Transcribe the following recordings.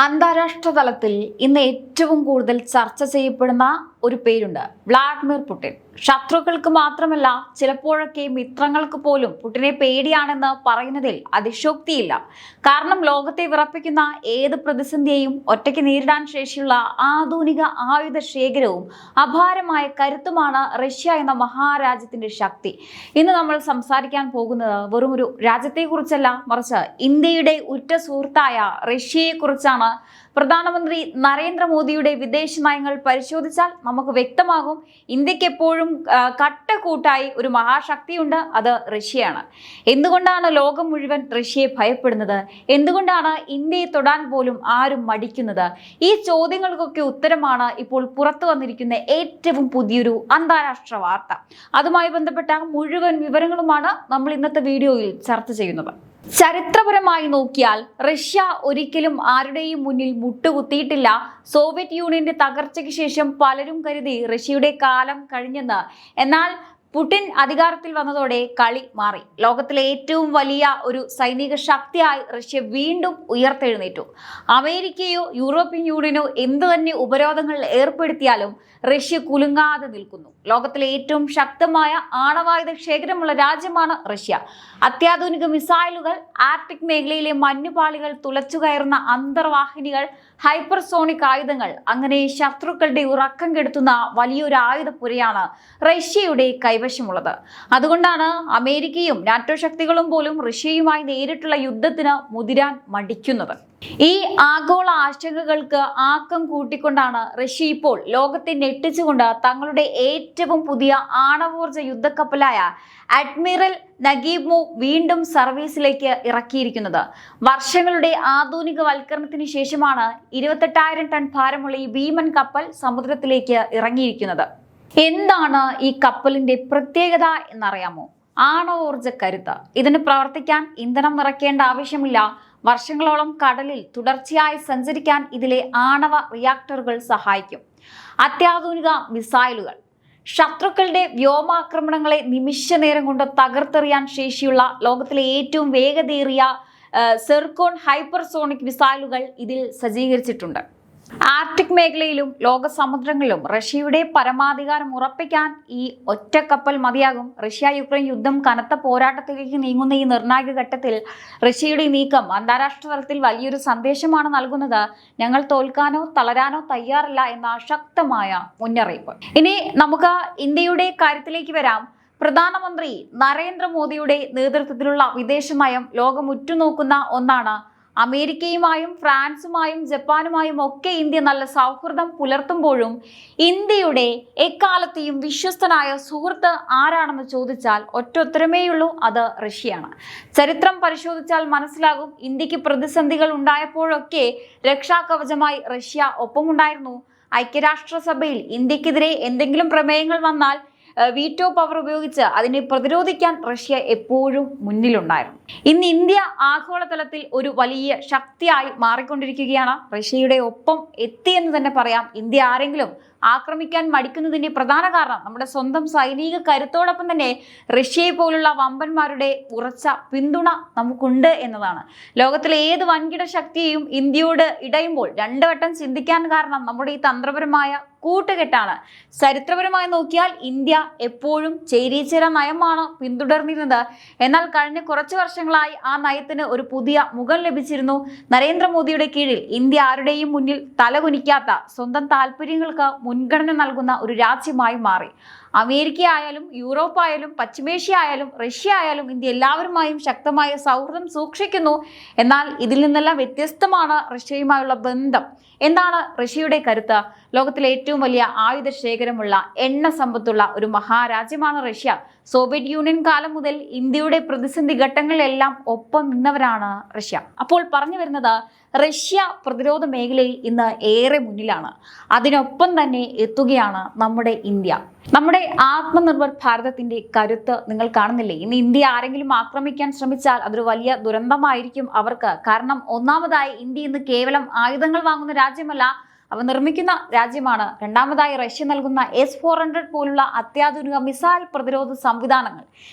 അന്താരാഷ്ട്ര തലത്തിൽ ഇന്ന് ഏറ്റവും കൂടുതൽ ചർച്ച ചെയ്യപ്പെടുന്ന ഒരു പേരുണ്ട്, വ്ളാഡിമിർ പുടിൻ. ശത്രുക്കൾക്ക് മാത്രമല്ല, ചിലപ്പോഴൊക്കെ മിത്രങ്ങൾക്ക് പോലും പുടിനെ പേടിയാണെന്ന് പറയുന്നതിൽ അതിശോക്തിയില്ല. കാരണം ലോകത്തെ വിറപ്പിക്കുന്ന ഏത് പ്രതിസന്ധിയെയും ഒറ്റയ്ക്ക് നേരിടാൻ ശേഷിയുള്ള ആധുനിക ആയുധ ശേഖരവും അപാരമായ കരുത്തുമാണ് റഷ്യ എന്ന മഹാരാജ്യത്തിന്റെ ശക്തി. ഇന്ന് നമ്മൾ സംസാരിക്കാൻ പോകുന്നത് വെറും ഒരു രാജ്യത്തെക്കുറിച്ചല്ല, മറിച്ച് ഇന്ത്യയുടെ ഉറ്റ സുഹൃത്തായ റഷ്യയെക്കുറിച്ചാണ്. പ്രധാനമന്ത്രി നരേന്ദ്രമോദിയുടെ വിദേശ നയങ്ങൾ പരിശോധിച്ചാൽ നമുക്ക് വ്യക്തമാകും, ഇന്ത്യക്ക് എപ്പോഴും കട്ടക്കൂട്ടായി ഒരു മഹാശക്തിയുണ്ട്, അത് റഷ്യയാണ്. എന്തുകൊണ്ടാണ് ലോകം മുഴുവൻ റഷ്യയെ ഭയപ്പെടുന്നത്? എന്തുകൊണ്ടാണ് ഇന്ത്യയെ തൊടാൻ പോലും ആരും മടിക്കുന്നത്? ഈ ചോദ്യങ്ങൾക്കൊക്കെ ഉത്തരമാണ് ഇപ്പോൾ പുറത്തു വന്നിരിക്കുന്ന ഏറ്റവും പുതിയൊരു അന്താരാഷ്ട്ര വാർത്ത. അതുമായി ബന്ധപ്പെട്ട മുഴുവൻ വിവരങ്ങളുമാണ് നമ്മൾ ഇന്നത്തെ വീഡിയോയിൽ ചർച്ച ചെയ്യുന്നത്. ചരിത്രപരമായി നോക്കിയാൽ റഷ്യ ഒരിക്കലും ആരുടെയും മുന്നിൽ മുട്ടുകുത്തിയിട്ടില്ല. സോവിയറ്റ് യൂണിയന്റെ തകർച്ചയ്ക്ക് ശേഷം പലരും കരുതി റഷ്യയുടെ കാലം കഴിഞ്ഞെന്ന്. എന്നാൽ പുടിൻ അധികാരത്തിൽ വന്നതോടെ കളി മാറി. ലോകത്തിലെ ഏറ്റവും വലിയ ഒരു സൈനിക ശക്തിയായി റഷ്യ വീണ്ടും ഉയർത്തെഴുന്നേറ്റു. അമേരിക്കയോ യൂറോപ്യൻ യൂണിയനോ എന്തു തന്നെ ഉപരോധങ്ങൾ ഏർപ്പെടുത്തിയാലും റഷ്യ കുലുങ്ങാതെ നിൽക്കുന്നു. ലോകത്തിലെ ഏറ്റവും ശക്തമായ ആണവായുധ ശേഖരമുള്ള രാജ്യമാണ് റഷ്യ. അത്യാധുനിക മിസൈലുകൾ, ആർട്ടിക് മേഖലയിലെ മഞ്ഞുപാളികൾ, തുളച്ചുകയറുന്ന അന്തർവാഹിനികൾ, ഹൈപ്പർസോണിക് ആയുധങ്ങൾ, അങ്ങനെ ശത്രുക്കളുടെ ഉറക്കം കെടുത്തുന്ന വലിയൊരു ആയുധപ്പുരയാണ് റഷ്യയുടെ കൈവശമുള്ളത്. അതുകൊണ്ടാണ് അമേരിക്കയും നാറ്റോ ശക്തികളും പോലും റഷ്യയുമായി നേരിട്ടുള്ള യുദ്ധത്തിന് മുതിരാൻ മടിക്കുന്നത്. ഈ ആഗോള ആശങ്കകൾക്ക് ആക്കം കൂട്ടിക്കൊണ്ടാണ് റഷ്യ ഇപ്പോൾ ലോകത്തെ ഞെട്ടിച്ചുകൊണ്ട് തങ്ങളുടെ ഏറ്റവും പുതിയ ആണവോർജ യുദ്ധക്കപ്പലായ അഡ്മിറൽ നഗീബ് വീണ്ടും സർവീസിലേക്ക് ഇറക്കിയിരിക്കുന്നത്. വർഷങ്ങളുടെ ആധുനികവൽക്കരണത്തിന് ശേഷമാണ് 28,000 ടൺ ഭാരമുള്ള ഈ ഭീമൻ കപ്പൽ സമുദ്രത്തിലേക്ക് ഇറങ്ങിയിരിക്കുന്നത്. എന്താണ് ഈ കപ്പലിന്റെ പ്രത്യേകത എന്നറിയാമോ? ആണവോർജ കരുത്ത്. ഇതിന് പ്രവർത്തിക്കാൻ ഇന്ധനം നിറയ്ക്കേണ്ട ആവശ്യമില്ല. വർഷങ്ങളോളം കടലിൽ തുടർച്ചയായി സഞ്ചരിക്കാൻ ഇതിലെ ആണവ റിയാക്ടറുകൾ സഹായിക്കും. അത്യാധുനിക മിസൈലുകൾ. ശത്രുക്കളുടെ വ്യോമാക്രമണങ്ങളെ നിമിഷ നേരം കൊണ്ട് തകർത്തെറിയാൻ ശേഷിയുള്ള ലോകത്തിലെ ഏറ്റവും വേഗതയേറിയ സെർക്കോൺ ഹൈപ്പർസോണിക് മിസൈലുകൾ ഇതിൽ സജ്ജീകരിച്ചിട്ടുണ്ട്. ആർട്ടിക് മേഖലയിലും ലോക സമുദ്രങ്ങളിലും റഷ്യയുടെ പരമാധികാരം ഉറപ്പിക്കാൻ ഈ ഒറ്റ കപ്പൽ മതിയാകും. റഷ്യ യുക്രൈൻ യുദ്ധം കനത്ത പോരാട്ടത്തിലേക്ക് നീങ്ങുന്ന ഈ നിർണായക ഘട്ടത്തിൽ റഷ്യയുടെ നീക്കം അന്താരാഷ്ട്ര തലത്തിൽ വലിയൊരു സന്ദേശമാണ് നൽകുന്നത്. ഞങ്ങൾ തോൽക്കാനോ തളരാനോ തയ്യാറല്ല എന്ന ശക്തമായ മുന്നറിയിപ്പ്. ഇനി നമുക്ക് ഇന്ത്യയുടെ കാര്യത്തിലേക്ക് വരാം. പ്രധാനമന്ത്രി നരേന്ദ്രമോദിയുടെ നേതൃത്വത്തിലുള്ള വിദേശ നയം ലോകം ഉറ്റുനോക്കുന്ന ഒന്നാണ്. അമേരിക്കയുമായും ഫ്രാൻസുമായും ജപ്പാനുമായും ഒക്കെ ഇന്ത്യ നല്ല സൗഹൃദം പുലർത്തുമ്പോഴും ഇന്ത്യയുടെ എക്കാലത്തെയും വിശ്വസ്തനായ സുഹൃത്ത് ആരാണെന്ന് ചോദിച്ചാൽ ഒറ്റുത്തരമേയുള്ളൂ, അത് റഷ്യയാണ്. ചരിത്രം പരിശോധിച്ചാൽ മനസ്സിലാകും, ഇന്ത്യക്ക് പ്രതിസന്ധികൾ ഉണ്ടായപ്പോഴൊക്കെ രക്ഷാകവചമായി റഷ്യ ഒപ്പമുണ്ടായിരുന്നു. ഐക്യരാഷ്ട്രസഭയിൽ ഇന്ത്യക്കെതിരെ എന്തെങ്കിലും പ്രമേയങ്ങൾ വന്നാൽ വീറ്റോ പവർ ഉപയോഗിച്ച് അതിനെ പ്രതിരോധിക്കാൻ റഷ്യ എപ്പോഴും മുന്നിലുണ്ടായിരുന്നു. ഇന്ന് ഇന്ത്യ ആഗോളതലത്തിൽ ഒരു വലിയ ശക്തിയായി മാറിക്കൊണ്ടിരിക്കുകയാണ്. റഷ്യയുടെ ഒപ്പം എത്തിയെന്ന് തന്നെ പറയാം. ഇന്ത്യ ആരെങ്കിലും ആക്രമിക്കാൻ മടിക്കുന്നതിന്റെ പ്രധാന കാരണം നമ്മുടെ സ്വന്തം സൈനിക കരുത്തോടൊപ്പം തന്നെ റഷ്യയെ പോലുള്ള വമ്പന്മാരുടെ ഉറച്ച പിന്തുണ നമുക്കുണ്ട് എന്നതാണ്. ലോകത്തിലെ ഏത് വൻകിട ശക്തിയെയും ഇന്ത്യയോട് ഇടയുമ്പോൾ 2 വട്ടം ചിന്തിക്കാൻ കാരണം നമ്മുടെ ഈ തന്ത്രപരമായ കൂട്ടുകെട്ടാണ്. ചരിത്രപരമായി നോക്കിയാൽ ഇന്ത്യ എപ്പോഴും ചേരിചേര നയമാണ് പിന്തുടർന്നിരുന്നത്. എന്നാൽ കഴിഞ്ഞ കുറച്ച് വർഷങ്ങളായി ആ നയത്തിന് ഒരു പുതിയ മുഖം ലഭിച്ചിരുന്നു. നരേന്ദ്രമോദിയുടെ കീഴിൽ ഇന്ത്യ ആരുടെയും മുന്നിൽ തലകുനിക്കാത്ത, സ്വന്തം താല്പര്യങ്ങൾക്ക് മുൻഗണന നൽകുന്ന ഒരു രാജ്യമായി മാറി. അമേരിക്ക ആയാലും യൂറോപ്പ് ആയാലും പശ്ചിമേഷ്യ ആയാലും റഷ്യ ആയാലും ഇന്ത്യ എല്ലാവരുമായും ശക്തമായ സൗഹൃദം സൂക്ഷിക്കുന്നു. എന്നാൽ ഇതിൽ നിന്നെല്ലാം വ്യത്യസ്തമാണ് റഷ്യയുമായുള്ള ബന്ധം. എന്താണ് റഷ്യയുടെ കരുത്ത്? ലോകത്തിലെ ഏറ്റവും വലിയ ആയുധ ശേഖരമുള്ള, എണ്ണ സമ്പത്തുള്ള ഒരു മഹാരാജ്യമാണ് റഷ്യ. സോവിയറ്റ് യൂണിയൻ കാലം മുതൽ ഇന്ത്യയുടെ പ്രതിസന്ധി ഘട്ടങ്ങളിലെല്ലാം ഒപ്പം നിന്നവരാണ് റഷ്യ. അപ്പോൾ പറഞ്ഞു വരുന്നത്, റഷ്യ പ്രതിരോധ മേഖലയിൽ ഇന്ന് ഏറെ മുന്നിലാണ്. അതിനൊപ്പം തന്നെ എത്തുകയാണ് നമ്മുടെ ഇന്ത്യ. നമ്മുടെ ആത്മനിർഭർ ഭാരതത്തിന്റെ കരുത്ത് നിങ്ങൾ കാണുന്നില്ലേ? ഇന്ന് ഇന്ത്യ ആരെങ്കിലും ആക്രമിക്കാൻ ശ്രമിച്ചാൽ അതൊരു വലിയ ദുരന്തമായിരിക്കും അവർക്ക്. കാരണം ഒന്നാമതായി ഇന്ത്യ ഇന്ന് കേവലം ആയുധങ്ങൾ വാങ്ങുന്ന രാജ്യമല്ല, അവ നിർമ്മിക്കുന്ന രാജ്യമാണ്. രണ്ടാമതായി റഷ്യ നൽകുന്ന S-400 പോലുള്ള അത്യാധുനിക മിസൈൽ പ്രതിരോധ സംവിധാനങ്ങൾ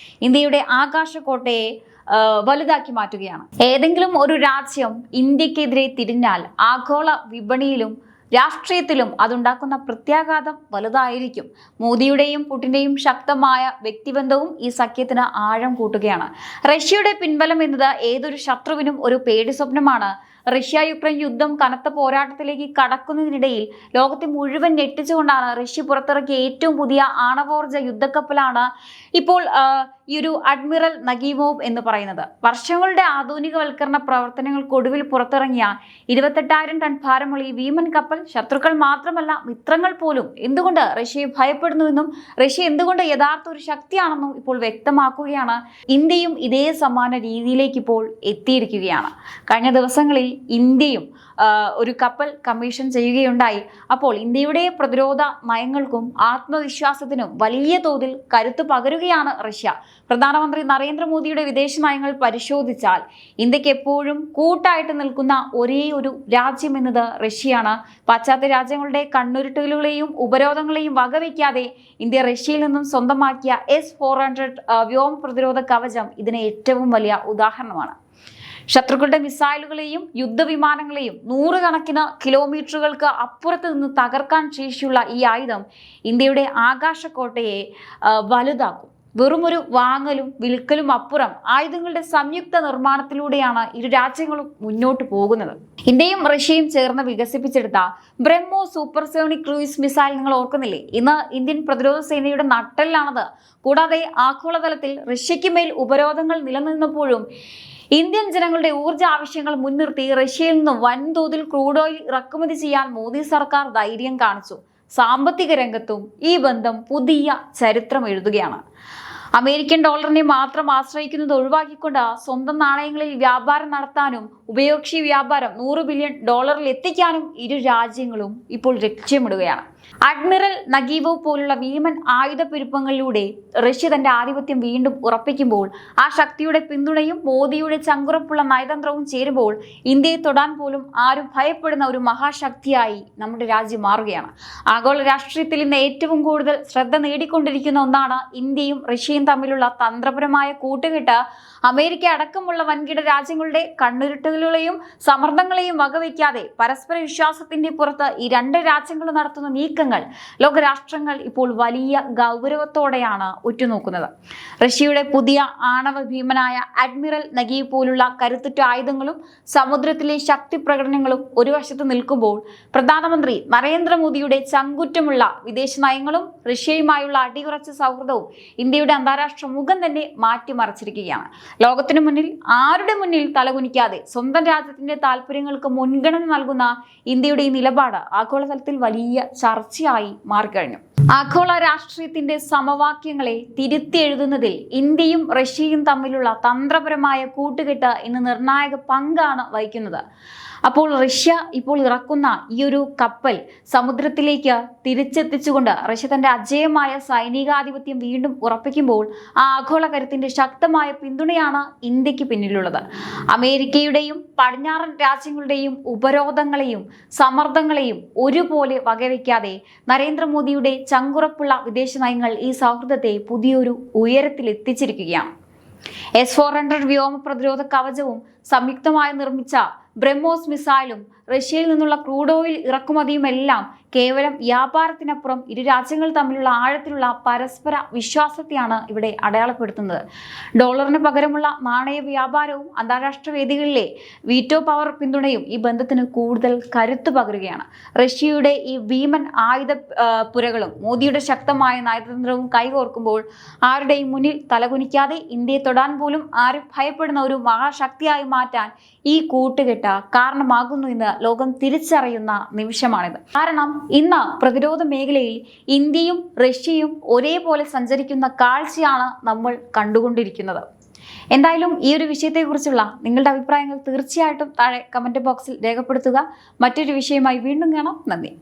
ഇന്ത്യയുടെ ആകാശക്കോട്ടയെ വലുതാക്കി മാറ്റുകയാണ്. ഏതെങ്കിലും ഒരു രാജ്യം ഇന്ത്യക്കെതിരെ തിരിഞ്ഞാൽ ആഗോള വിപണിയിലും രാഷ്ട്രീയത്തിലും അതുണ്ടാക്കുന്ന പ്രത്യാഘാതം വലുതായിരിക്കും. മോദിയുടെയും പുടിന്റെയും ശക്തമായ വ്യക്തിബന്ധവും ഈ സഖ്യത്തിന് ആഴം കൂട്ടുകയാണ്. റഷ്യയുടെ പിൻബലം എന്നത് ഏതൊരു ശത്രുവിനും ഒരു പേടി സ്വപ്നമാണ്. റഷ്യ യുക്രൈൻ യുദ്ധം കനത്ത പോരാട്ടത്തിലേക്ക് കടക്കുന്നതിനിടയിൽ ലോകത്തെ മുഴുവൻ ഞെട്ടിച്ചുകൊണ്ടാണ് റഷ്യ പുറത്തിറക്കിയ ഏറ്റവും പുതിയ ആണവോർജ യുദ്ധക്കപ്പലാണ് ഇപ്പോൾ ഈ ഒരു അഡ്മിറൽ നഗീവോവ് എന്ന് പറയുന്നത്. വർഷങ്ങളുടെ ആധുനികവൽക്കരണ പ്രവർത്തനങ്ങൾക്കൊടുവിൽ പുറത്തിറങ്ങിയ 28,000 ടൺ ഭാരമുള്ള ഈ ഭീമൻ കപ്പൽ ശത്രുക്കൾ മാത്രമല്ല മിത്രങ്ങൾ പോലും എന്തുകൊണ്ട് റഷ്യയെ ഭയപ്പെടുന്നുവെന്നും റഷ്യ എന്തുകൊണ്ട് യഥാർത്ഥ ഒരു ശക്തിയാണെന്നും ഇപ്പോൾ വ്യക്തമാക്കുകയാണ്. ഇന്ത്യയും ഇതേ സമാന രീതിയിലേക്ക് ഇപ്പോൾ എത്തിയിരിക്കുകയാണ്. കഴിഞ്ഞ ദിവസങ്ങളിൽ ഇന്ത്യയും ഒരു കപ്പൽ കമ്മീഷൻ ചെയ്യുകയുണ്ടായി. അപ്പോൾ ഇന്ത്യയുടെ പ്രതിരോധ നയങ്ങൾക്കും ആത്മവിശ്വാസത്തിനും വലിയ തോതിൽ കരുത്ത് പകരുകയാണ് റഷ്യ. പ്രധാനമന്ത്രി നരേന്ദ്രമോദിയുടെ വിദേശ നയങ്ങൾ പരിശോധിച്ചാൽ ഇന്ത്യക്ക് എപ്പോഴും കൂട്ടായിട്ട് നിൽക്കുന്ന ഒരേ ഒരു രാജ്യം എന്നത് റഷ്യയാണ്. പാശ്ചാത്യ രാജ്യങ്ങളുടെ കണ്ണുരുട്ടലുകളെയും ഉപരോധങ്ങളെയും വകവയ്ക്കാതെ ഇന്ത്യ റഷ്യയിൽ നിന്നും സ്വന്തമാക്കിയ S-400 വ്യോമ പ്രതിരോധ കവചം ഇതിന് ഏറ്റവും വലിയ ഉദാഹരണമാണ്. ശത്രുക്കളുടെ മിസൈലുകളെയും യുദ്ധവിമാനങ്ങളെയും 100 കണക്കിന് കിലോമീറ്ററുകൾക്ക് അപ്പുറത്ത് നിന്ന് തകർക്കാൻ ശേഷിയുള്ള ഈ ആയുധം ഇന്ത്യയുടെ ആകാശക്കോട്ടയെ വലുതാക്കും. വെറുമൊരു വാങ്ങലും വിൽക്കലും അപ്പുറം ആയുധങ്ങളുടെ സംയുക്ത നിർമ്മാണത്തിലൂടെയാണ് ഇരു രാജ്യങ്ങളും മുന്നോട്ട് പോകുന്നത്. ഇന്ത്യയും റഷ്യയും ചേർന്ന് വികസിപ്പിച്ചെടുത്ത ബ്രഹ്മോ സൂപ്പർസോണിക് ക്രൂയിസ് മിസൈൽ നിങ്ങൾ ഓർക്കുന്നില്ലേ? ഇന്ന് ഇന്ത്യൻ പ്രതിരോധ സേനയുടെ നട്ടെല്ലാണത്. കൂടാതെ ആഗോളതലത്തിൽ റഷ്യയ്ക്ക് മേൽ ഉപരോധങ്ങൾ നിലനിന്നപ്പോഴും ഇന്ത്യൻ ജനങ്ങളുടെ ഊർജ്ജ ആവശ്യങ്ങൾ മുൻനിർത്തി റഷ്യയിൽ നിന്ന് വൻതോതിൽ ക്രൂഡ് ഓയിൽ ഇറക്കുമതി ചെയ്യാൻ മോദി സർക്കാർ ധൈര്യം കാണിച്ചു. സാമ്പത്തിക രംഗത്തും ഈ ബന്ധം പുതിയ ചരിത്രം എഴുതുകയാണ്. അമേരിക്കൻ ഡോളറിനെ മാത്രം ആശ്രയിക്കുന്നത് ഒഴിവാക്കിക്കൊണ്ട് സ്വന്തം നാണയങ്ങളിൽ വ്യാപാരം നടത്താനും ഉഭയകക്ഷി വ്യാപാരം $100 ബില്യൺ എത്തിക്കാനും ഇരു രാജ്യങ്ങളും ഇപ്പോൾ ലക്ഷ്യമിടുകയാണ്. അഡ്മിറൽ നഗീവോവ് പോലുള്ള ഭീമൻ ആയുധ പെരുപ്പങ്ങളിലൂടെ റഷ്യ തന്റെ ആധിപത്യം വീണ്ടും ഉറപ്പിക്കുമ്പോൾ ആ ശക്തിയുടെ പിന്തുണയും മോദിയുടെ ചങ്കുറപ്പുള്ള നയതന്ത്രവും ചേരുമ്പോൾ ഇന്ത്യയെ തൊടാൻ പോലും ആരും ഭയപ്പെടുന്ന ഒരു മഹാശക്തിയായി നമ്മുടെ രാജ്യം മാറുകയാണ്. ആഗോള രാഷ്ട്രീയത്തിൽ ഇന്ന് ഏറ്റവും കൂടുതൽ ശ്രദ്ധ നേടിക്കൊണ്ടിരിക്കുന്ന ഒന്നാണ് ഇന്ത്യയും റഷ്യയും തമ്മിലുള്ള തന്ത്രപരമായ കൂട്ടുകെട്ട്. അമേരിക്ക അടക്കമുള്ള വൻകിട രാജ്യങ്ങളുടെ കണ്ണുരുട്ടുകളെയും സമ്മർദ്ദങ്ങളെയും വകവയ്ക്കാതെ പരസ്പര വിശ്വാസത്തിന്റെ പുറത്ത് ഈ രണ്ട് രാജ്യങ്ങളും നടത്തുന്ന നീക്കങ്ങൾ ലോകരാഷ്ട്രങ്ങൾ ഇപ്പോൾ വലിയ ഗൗരവത്തോടെയാണ് ഉറ്റുനോക്കുന്നത്. റഷ്യയുടെ പുതിയ ആണവ ഭീമനായ അഡ്മിറൽ നഗീവ് പോലുള്ള കരുത്തുറ്റ ആയുധങ്ങളും സമുദ്രത്തിലെ ശക്തി പ്രകടനങ്ങളും ഒരു വശത്ത് നിൽക്കുമ്പോൾ പ്രധാനമന്ത്രി നരേന്ദ്രമോദിയുടെ ചങ്കുറ്റമുള്ള വിദേശ നയങ്ങളും റഷ്യയുമായുള്ള അടിയുറച്ച സൗഹൃദവും ഇന്ത്യയുടെ അന്താരാഷ്ട്ര മുഖം തന്നെ മാറ്റിമറിച്ചിരിക്കുകയാണ്. ലോകത്തിനു മുന്നിൽ ആരുടെ മുന്നിൽ തലകുനിക്കാതെ സ്വന്തം രാജ്യത്തിന്റെ താല്പര്യങ്ങൾക്ക് മുൻഗണന നൽകുന്ന ഇന്ത്യയുടെ ഈ നിലപാട് ആഗോളതലത്തിൽ വലിയ ചർച്ചയായി മാറിക്കഴിഞ്ഞു. ആഗോള രാഷ്ട്രീയത്തിന്റെ സമവാക്യങ്ങളെ തിരുത്തി എഴുതുന്നതിൽ ഇന്ത്യയും റഷ്യയും തമ്മിലുള്ള തന്ത്രപരമായ കൂട്ടുകെട്ട് ഇന്ന് നിർണായക പങ്കാണ് വഹിക്കുന്നത്. അപ്പോൾ റഷ്യ ഇപ്പോൾ ഇറക്കുന്ന ഈ ഒരു കപ്പൽ സമുദ്രത്തിലേക്ക് തിരിച്ചെത്തിച്ചുകൊണ്ട് റഷ്യ തന്റെ അജേയമായ സൈനികാധിപത്യം വീണ്ടും ഉറപ്പിക്കുമ്പോൾ ആ ആഗോള കരുത്തിന്റെ ശക്തമായ പിന്തുണയാണ് ഇന്ത്യക്ക് പിന്നിലുള്ളത്. അമേരിക്കയുടെയും പടിഞ്ഞാറൻ രാജ്യങ്ങളുടെയും ഉപരോധങ്ങളെയും സമ്മർദ്ദങ്ങളെയും ഒരുപോലെ വകവയ്ക്കാതെ നരേന്ദ്രമോദിയുടെ ചങ്കുറപ്പുള്ള വിദേശ നയങ്ങൾ ഈ സൗഹൃദത്തെ പുതിയൊരു ഉയരത്തിൽ എത്തിച്ചിരിക്കുകയാണ്. S-400 വ്യോമ പ്രതിരോധ കവചവും സംയുക്തമായി നിർമ്മിച്ച ബ്രഹ്മോസ് മിസൈലും റഷ്യയിൽ നിന്നുള്ള ക്രൂഡ് ഓയിൽ ഇറക്കുമതിയുമെല്ലാം കേവലം വ്യാപാരത്തിനപ്പുറം ഇരു രാജ്യങ്ങൾ തമ്മിലുള്ള ആഴത്തിലുള്ള പരസ്പര വിശ്വാസത്തെയാണ് ഇവിടെ അടയാളപ്പെടുത്തുന്നത്. ഡോളറിന് പകരമുള്ള നാണയ വ്യാപാരവും അന്താരാഷ്ട്ര വേദികളിലെ വീറ്റോ പവർ പിന്തുണയും ഈ ബന്ധത്തിന് കൂടുതൽ കരുത്തു പകരുകയാണ്. റഷ്യയുടെ ഈ ഭീമൻ ആയുധ പുരകളും മോദിയുടെ ശക്തമായ നയതന്ത്രവും കൈകോർക്കുമ്പോൾ ആരുടെയും മുന്നിൽ തലകുനിക്കാതെ ഇന്ത്യയെ തൊടാൻ പോലും ആരും ഭയപ്പെടുന്ന ഒരു മഹാശക്തിയായി മാറ്റാൻ ഈ കൂട്ടുകെട്ട് കാരണമാകുന്നു എന്ന് ലോകം തിരിച്ചറിയുന്ന നിമിഷമാണിത്. കാരണം ഇന്ന് പ്രതിരോധ മേഖലയിൽ ഇന്ത്യയും റഷ്യയും ഒരേപോലെ സഞ്ചരിക്കുന്ന കാഴ്ചയാണ് നമ്മൾ കണ്ടുകൊണ്ടിരിക്കുന്നത്. എന്തായാലും ഈ ഒരു വിഷയത്തെക്കുറിച്ചുള്ള നിങ്ങളുടെ അഭിപ്രായങ്ങൾ തീർച്ചയായിട്ടും താഴെ കമന്റ് ബോക്സിൽ രേഖപ്പെടുത്തുക. മറ്റൊരു വിഷയമായി വീണ്ടും കാണാം. നന്ദി.